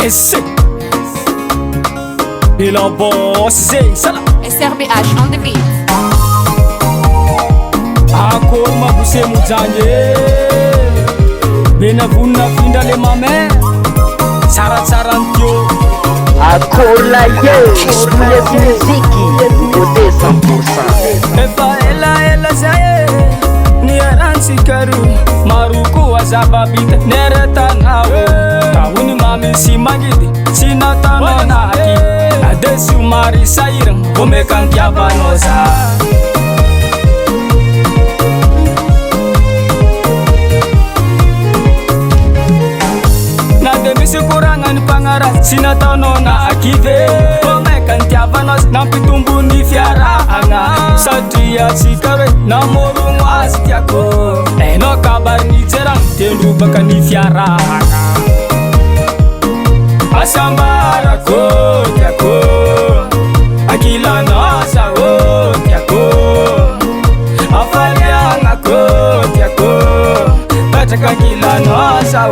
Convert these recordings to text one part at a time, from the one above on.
Esse ele é o boss, sala. SRBH on the beat. Ako mabuse mujanye bena vunna finda le mame tsaratsara antio Akola ye Boulet muziki Côté 100%. efa ela zaye ni arantsikaru maruko azababita neretanawe kawuni mami simangidi sinatanonaki adesu mari sairam vomekantiavanoza Misi kurangan pangaras sinatanona akive vomekantiavanos nampitumbuni fiaranga satria sikare namorung astiako eno kabar ni jerang tendu bakani fiaranga asambarako tiako akilana sao tiako afaliangako tiako bachakakilana sao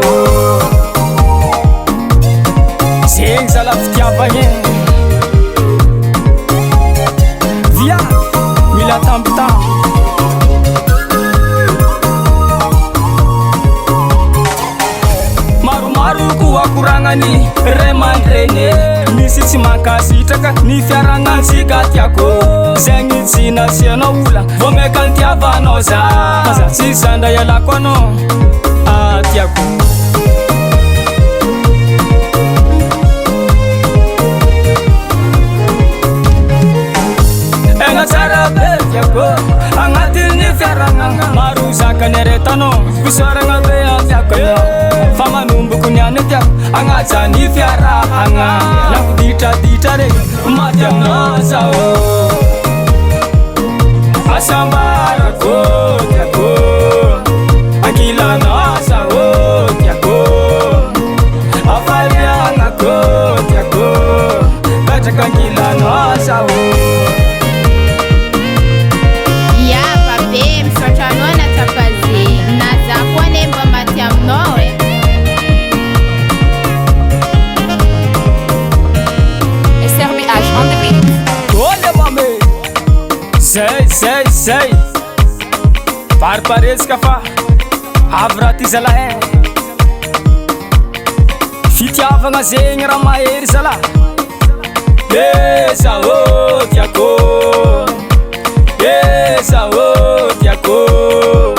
Sing salah fitiavagny via mila tambitamby maromaro ko akoragnany ray aman-dreny misy tsy mankasitraka ny fiaragnantsika tiako zegny tsy nasianao ola vomeka ny tiavanao za tsy zandray alako anao tiako Tsara betiako agnatin'ny fiaragnana maro zakany aretano fisoragna be atiako fa manomboko niany tiako agnaja ny fiarahagna lakoditraditra re maty aminazao asambarako tiako ankilanazao tiako afaliagnako tiako petraka ankilanazao Say Parparesca fa Avrati zalahe Fitiavagna zegny raha mahery zala Esa o tiako Esa o tiako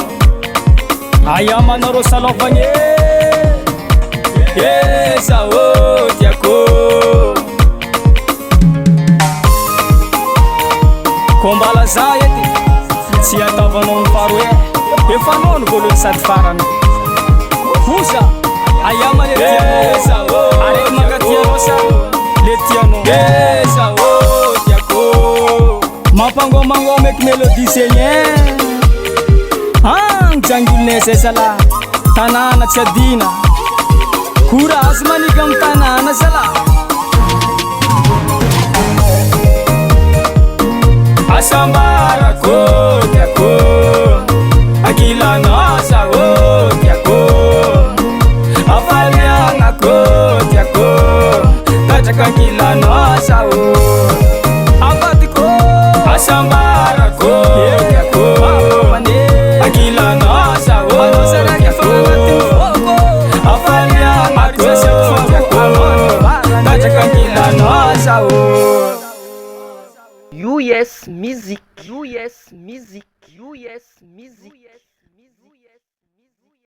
Aya manaro salovagny Esa o tiako Kombala zayety tsy atavanao ny faro efa anao ny voalohany sady farany kosa aia ma le tianao arety makatianao sa le tianao tiako mampangomangoma eky mélodie segny jangolonay zay zala tanàna tsy adina courage manika amy tanàna zala asambarako tiako akilanazao tiako afaliagnako tiako petraka ankilanazao avatiko asambarako tiako akilanazao tiako afaliagnako tiako petraka ankilanazao US Music, US Music, US Music.